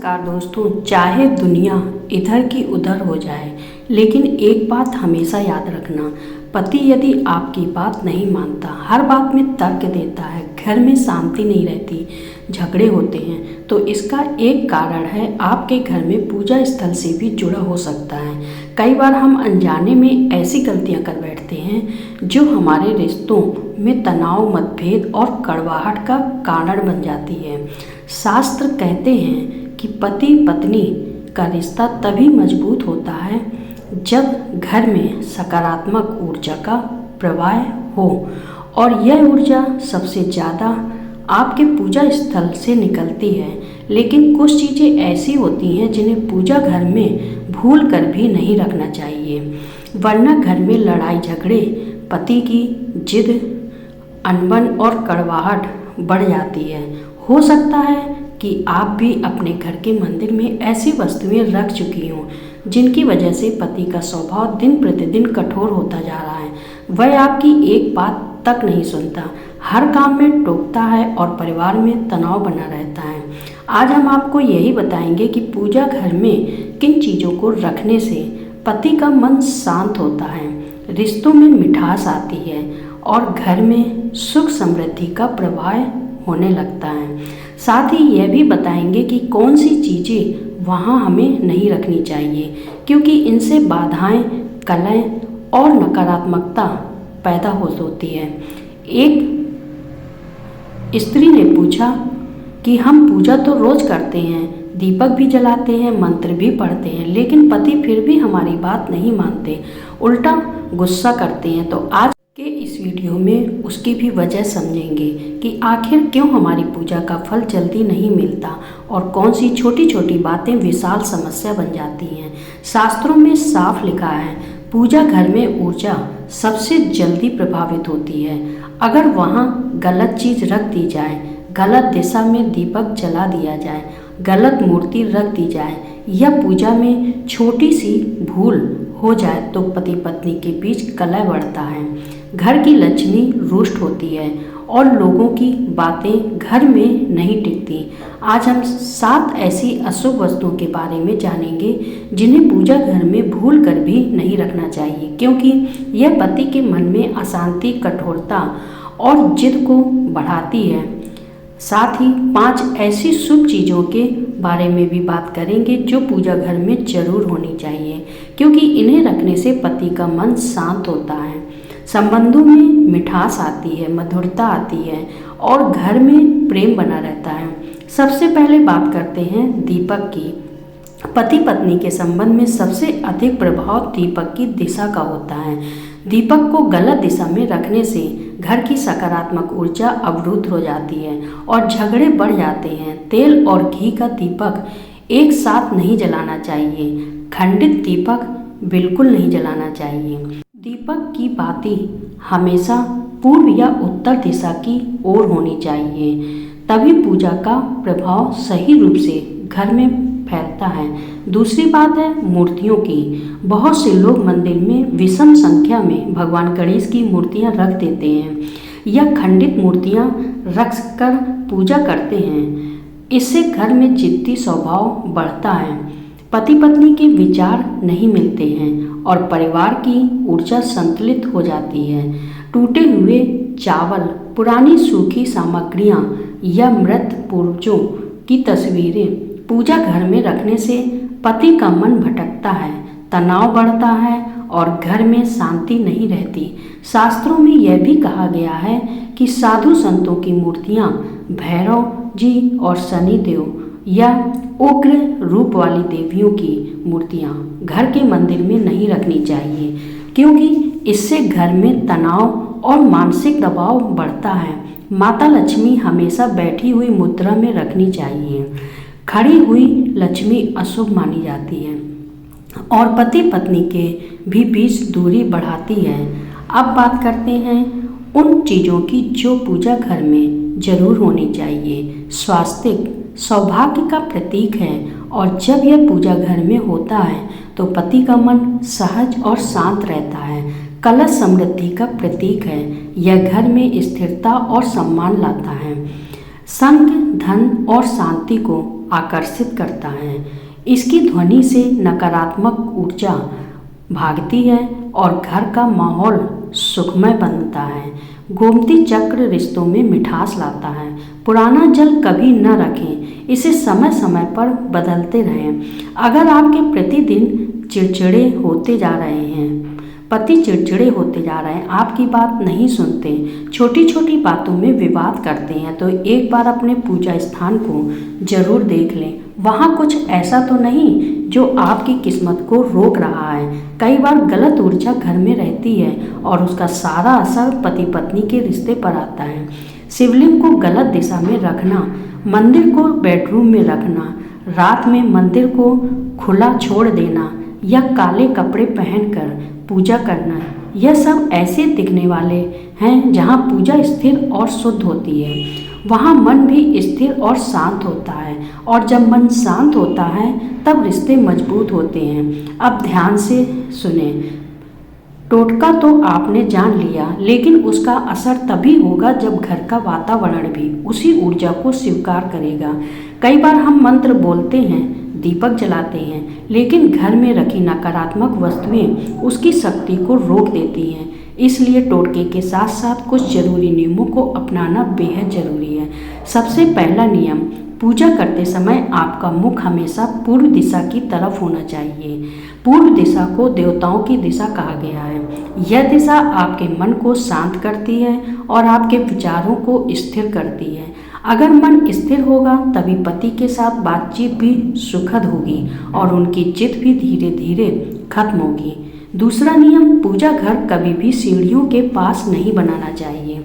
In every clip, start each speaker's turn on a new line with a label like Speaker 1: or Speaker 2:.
Speaker 1: नमस्कार दोस्तों। चाहे दुनिया इधर की उधर हो जाए, लेकिन एक बात हमेशा याद रखना, पति यदि आपकी बात नहीं मानता, हर बात में तर्क देता है, घर में शांति नहीं रहती, झगड़े होते हैं, तो इसका एक कारण है आपके घर में पूजा स्थल से भी जुड़ा हो सकता है। कई बार हम अनजाने में ऐसी गलतियां कर बैठते हैं जो हमारे रिश्तों में तनाव, मतभेद और कड़वाहट का कारण बन जाती है। शास्त्र कहते हैं कि पति पत्नी का रिश्ता तभी मजबूत होता है जब घर में सकारात्मक ऊर्जा का प्रवाह हो, और यह ऊर्जा सबसे ज़्यादा आपके पूजा स्थल से निकलती है। लेकिन कुछ चीज़ें ऐसी होती हैं जिन्हें पूजा घर में भूल कर भी नहीं रखना चाहिए, वरना घर में लड़ाई झगड़े, पति की जिद, अनबन और कड़वाहट बढ़ जाती है। हो सकता है कि आप भी अपने घर के मंदिर में ऐसी वस्तुएं रख चुकी हों जिनकी वजह से पति का स्वभाव दिन प्रतिदिन कठोर होता जा रहा है। वह आपकी एक बात तक नहीं सुनता, हर काम में टोकता है और परिवार में तनाव बना रहता है। आज हम आपको यही बताएंगे कि पूजा घर में किन चीज़ों को रखने से पति का मन शांत होता है, रिश्तों में मिठास आती है और घर में सुख समृद्धि का प्रवाह होने लगता है। साथ ही यह भी बताएंगे कि कौन सी चीज़ें वहाँ हमें नहीं रखनी चाहिए, क्योंकि इनसे बाधाएं, कलह और नकारात्मकता पैदा होती है। एक स्त्री ने पूछा कि हम पूजा तो रोज करते हैं, दीपक भी जलाते हैं, मंत्र भी पढ़ते हैं, लेकिन पति फिर भी हमारी बात नहीं मानते, उल्टा गुस्सा करते हैं। तो आज के इस वीडियो में उसकी भी वजह समझेंगे कि आखिर क्यों हमारी पूजा का फल जल्दी नहीं मिलता और कौन सी छोटी छोटी बातें विशाल समस्या बन जाती हैं। शास्त्रों में साफ लिखा है, पूजा घर में ऊर्जा सबसे जल्दी प्रभावित होती है। अगर वहाँ गलत चीज़ रख दी जाए, गलत दिशा में दीपक जला दिया जाए, गलत मूर्ति रख दी जाए या पूजा में छोटी सी भूल हो जाए तो पति पत्नी के बीच कलह बढ़ता है, घर की लक्ष्मी रुष्ट होती है और लोगों की बातें घर में नहीं टिकती। आज हम 7 ऐसी अशुभ वस्तुओं के बारे में जानेंगे जिन्हें पूजा घर में भूल कर भी नहीं रखना चाहिए, क्योंकि यह पति के मन में अशांति, कठोरता और जिद को बढ़ाती है। साथ ही 5 ऐसी शुभ चीज़ों के बारे में भी बात करेंगे जो पूजा घर में जरूर होनी चाहिए, क्योंकि इन्हें रखने से पति का मन शांत होता है, संबंधों में मिठास आती है, मधुरता आती है और घर में प्रेम बना रहता है। सबसे पहले बात करते हैं दीपक की। पति पत्नी के संबंध में सबसे अधिक प्रभाव दीपक की दिशा का होता है। दीपक को गलत दिशा में रखने से घर की सकारात्मक ऊर्जा अवरुद्ध हो जाती है और झगड़े बढ़ जाते हैं। तेल और घी का दीपक एक साथ नहीं जलाना चाहिए, खंडित दीपक बिल्कुल नहीं जलाना चाहिए। दीपक की बाती हमेशा पूर्व या उत्तर दिशा की ओर होनी चाहिए, तभी पूजा का प्रभाव सही रूप से घर में फैलता है। दूसरी बात है मूर्तियों की। बहुत से लोग मंदिर में विषम संख्या में भगवान गणेश की मूर्तियां रख देते हैं या खंडित मूर्तियां रख कर पूजा करते हैं। इससे घर में जिद्दी स्वभाव बढ़ता है, पति पत्नी के विचार नहीं मिलते हैं और परिवार की ऊर्जा संतुलित हो जाती है। टूटे हुए चावल, पुरानी सूखी सामग्रियां या मृत पूर्वजों की तस्वीरें पूजा घर में रखने से पति का मन भटकता है, तनाव बढ़ता है और घर में शांति नहीं रहती। शास्त्रों में यह भी कहा गया है कि साधु संतों की मूर्तियां, भैरव जी और शनि देव या उग्र रूप वाली देवियों की मूर्तियां घर के मंदिर में नहीं रखनी चाहिए, क्योंकि इससे घर में तनाव और मानसिक दबाव बढ़ता है। माता लक्ष्मी हमेशा बैठी हुई मुद्रा में रखनी चाहिए। खड़ी हुई लक्ष्मी अशुभ मानी जाती है और पति पत्नी के भी बीच दूरी बढ़ाती है। अब बात करते हैं उन चीज़ों की जो पूजा घर में जरूर होनी चाहिए। स्वास्तिक सौभाग्य का प्रतीक है और जब यह पूजा घर में होता है तो पति का मन सहज और शांत रहता है। कलश समृद्धि का प्रतीक है, यह घर में स्थिरता और सम्मान लाता है। संग, धन और शांति को आकर्षित करता है। इसकी ध्वनि से नकारात्मक ऊर्जा भागती है और घर का माहौल सुखमय बनता है। गोमती चक्र रिश्तों में मिठास लाता है। पुराना जल कभी न रखें, इसे समय समय पर बदलते रहें। अगर आपके प्रतिदिन चिड़चिड़े होते जा रहे हैं, पति चिड़चिड़े होते जा रहे हैं, आपकी बात नहीं सुनते, छोटी छोटी बातों में विवाद करते हैं, तो एक बार अपने पूजा स्थान को जरूर देख लें। वहाँ कुछ ऐसा तो नहीं जो आपकी किस्मत को रोक रहा है। कई बार गलत ऊर्जा घर में रहती है और उसका सारा असर पति पत्नी के रिश्ते पर आता है। शिवलिंग को गलत दिशा में रखना, मंदिर को बेडरूम में रखना, रात में मंदिर को खुला छोड़ देना या काले कपड़े पहनकर पूजा करना, यह सब ऐसे दिखने वाले हैं जहाँ पूजा स्थिर और शुद्ध होती है, वहाँ मन भी स्थिर और शांत होता है। और जब मन शांत होता है तब रिश्ते मजबूत होते हैं। अब ध्यान से सुने। टोटका तो आपने जान लिया, लेकिन उसका असर तभी होगा जब घर का वातावरण भी उसी ऊर्जा को स्वीकार करेगा। कई बार हम मंत्र बोलते हैं, दीपक जलाते हैं, लेकिन घर में रखी नकारात्मक वस्तुएं उसकी शक्ति को रोक देती हैं। इसलिए टोटके के साथ साथ कुछ जरूरी नियमों को अपनाना बेहद जरूरी है। सबसे पहला नियम, पूजा करते समय आपका मुख हमेशा पूर्व दिशा की तरफ होना चाहिए। पूर्व दिशा को देवताओं की दिशा कहा गया है। यह दिशा आपके मन को शांत करती है और आपके विचारों को स्थिर करती है। अगर मन स्थिर होगा तभी पति के साथ बातचीत भी सुखद होगी और उनकी जिद भी धीरे धीरे खत्म होगी। दूसरा नियम, पूजा घर कभी भी सीढ़ियों के पास नहीं बनाना चाहिए।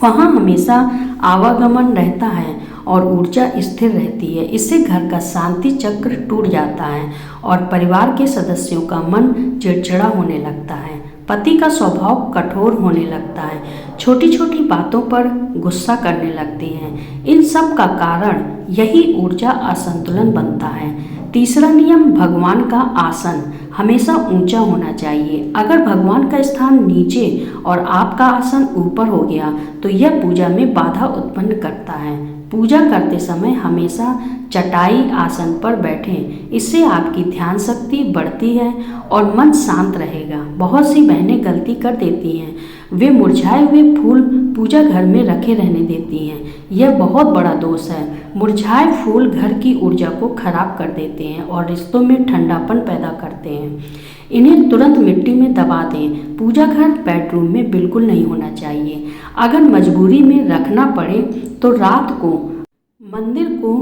Speaker 1: वहाँ हमेशा आवागमन रहता है और ऊर्जा स्थिर रहती है। इससे घर का शांति चक्र टूट जाता है और परिवार के सदस्यों का मन चिड़चिड़ा होने लगता है। पति का स्वभाव कठोर होने लगता है, छोटी छोटी बातों पर गुस्सा करने लगते हैं। इन सब का कारण यही ऊर्जा असंतुलन बनता है। तीसरा नियम, भगवान का आसन हमेशा ऊंचा होना चाहिए। अगर भगवान का स्थान नीचे और आपका आसन ऊपर हो गया तो यह पूजा में बाधा उत्पन्न करता है। पूजा करते समय हमेशा चटाई आसन पर बैठें, इससे आपकी ध्यान शक्ति बढ़ती है और मन शांत रहेगा। बहुत सी बहनें गलती कर देती हैं, वे मुरझाए हुए फूल पूजा घर में रखे रहने देती हैं। यह बहुत बड़ा दोष है। मुरझाए फूल घर की ऊर्जा को खराब कर देते हैं और रिश्तों में ठंडापन पैदा करते हैं। इन्हें तुरंत मिट्टी में दबा दें। पूजा घर बेडरूम में बिल्कुल नहीं होना चाहिए। अगर मजबूरी में रखना पड़े तो रात को मंदिर को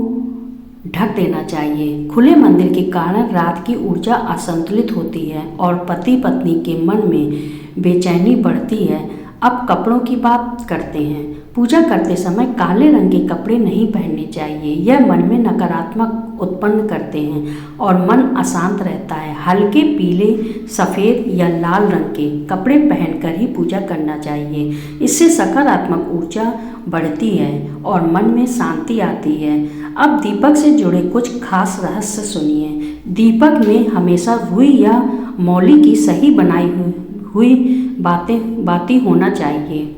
Speaker 1: ढक देना चाहिए। खुले मंदिर के कारण रात की ऊर्जा असंतुलित होती है और पति पत्नी के मन में बेचैनी बढ़ती है। अब कपड़ों की बात करते हैं। पूजा करते समय काले रंग के कपड़े नहीं पहनने चाहिए। यह मन में नकारात्मक उत्पन्न करते हैं और मन अशांत रहता है। हल्के पीले, सफ़ेद या लाल रंग के कपड़े पहनकर ही पूजा करना चाहिए। इससे सकारात्मक ऊर्जा बढ़ती है और मन में शांति आती है। अब दीपक से जुड़े कुछ खास रहस्य सुनिए। दीपक में हमेशा रुई या मौली की सही बनाई हुई बाती होना चाहिए।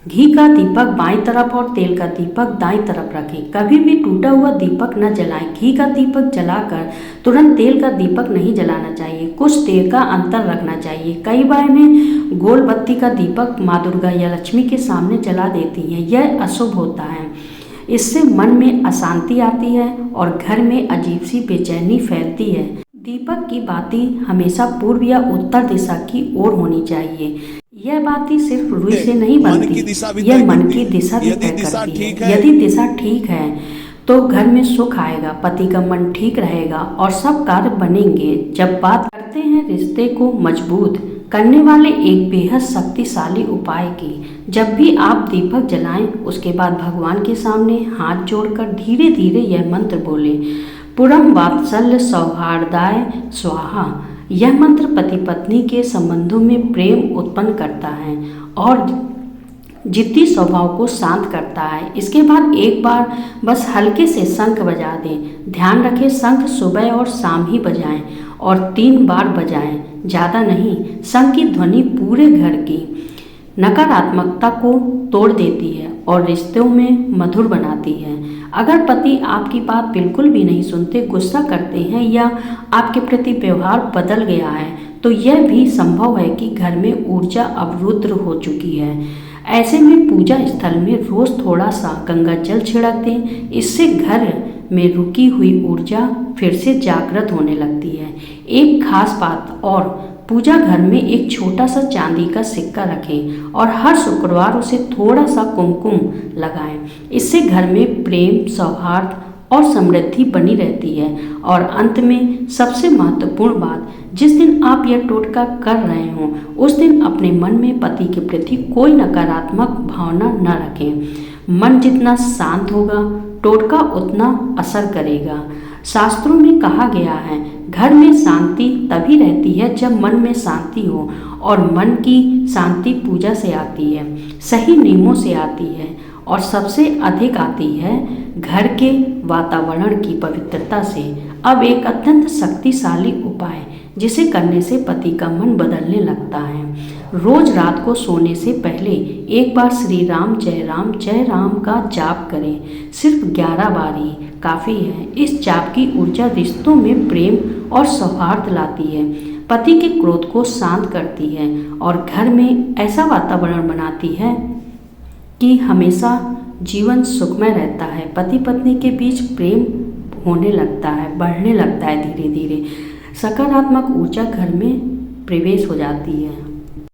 Speaker 1: घी का दीपक बाईं तरफ और तेल का दीपक दाईं तरफ रखें। कभी भी टूटा हुआ दीपक न जलाएं। घी का दीपक जलाकर तुरंत तेल का दीपक नहीं जलाना चाहिए। कुछ देर का अंतर रखना चाहिए। कई बार में गोल बत्ती का दीपक माँ दुर्गा या लक्ष्मी के सामने जला देती हैं। यह अशुभ होता है। इससे मन में अशांति आती है और घर में अजीब सी बेचैनी फैलती है। दीपक की बाती हमेशा पूर्व या उत्तर दिशा की ओर होनी चाहिए। यह बाती सिर्फ रुई से नहीं बनती, यह मन की दिशा भी तय करती है। यदि दिशा ठीक है तो घर में सुख आएगा, पति का मन ठीक रहेगा और सब कार्य बनेंगे। जब बात करते हैं रिश्ते को मजबूत करने वाले एक बेहद शक्तिशाली उपाय की, जब भी आप दीपक जलाएं उसके बाद भगवान के सामने हाथ जोड़कर धीरे धीरे यह मंत्र बोलें, पुरम वात्सल्य सौहार्दाय स्वाहा। यह मंत्र पति पत्नी के संबंधों में प्रेम उत्पन्न करता है और जिद्दी स्वभाव को शांत करता है। इसके बाद एक बार बस हल्के से शंख बजा दें। ध्यान रखें शंख सुबह और शाम ही बजाएं और 3 बार बजाएं, ज़्यादा नहीं। शंख की ध्वनि पूरे घर की नकारात्मकता को तोड़ देती है और रिश्तों में मधुर बनाती है। अगर पति आपकी बात बिल्कुल भी नहीं सुनते, गुस्सा करते हैं या आपके प्रति व्यवहार बदल गया है, तो यह भी संभव है कि घर में ऊर्जा अवरुद्ध हो चुकी है। ऐसे में पूजा स्थल में रोज थोड़ा सा गंगा जल छिड़क दें। इससे घर में रुकी हुई ऊर्जा फिर से जागृत होने लगती है। एक खास बात और, पूजा घर में एक छोटा सा चांदी का सिक्का रखें और हर शुक्रवार उसे थोड़ा सा कुमकुम लगाएं। इससे घर में प्रेम, सौहार्द और समृद्धि बनी रहती है। और अंत में सबसे महत्वपूर्ण बात, जिस दिन आप यह टोटका कर रहे हों उस दिन अपने मन में पति के प्रति कोई नकारात्मक भावना न रखें। मन जितना शांत होगा, टोटका उतना असर करेगा। शास्त्रों में कहा गया है, घर में शांति तभी रहती है जब मन में शांति हो, और मन की शांति पूजा से आती है, सही नियमों से आती है, और सबसे अधिक आती है घर के वातावरण की पवित्रता से। अब एक अत्यंत शक्तिशाली उपाय, जिसे करने से पति का मन बदलने लगता है। रोज रात को सोने से पहले एक बार श्री राम जय राम का जाप करें। सिर्फ 11 बार ही काफ़ी है। इस जाप की ऊर्जा रिश्तों में प्रेम और सौहार्द लाती है, पति के क्रोध को शांत करती है और घर में ऐसा वातावरण बनाती है कि हमेशा जीवन सुखमय रहता है। पति पत्नी के बीच प्रेम होने लगता है, बढ़ने लगता है। धीरे धीरे सकारात्मक ऊर्जा घर में प्रवेश हो जाती है।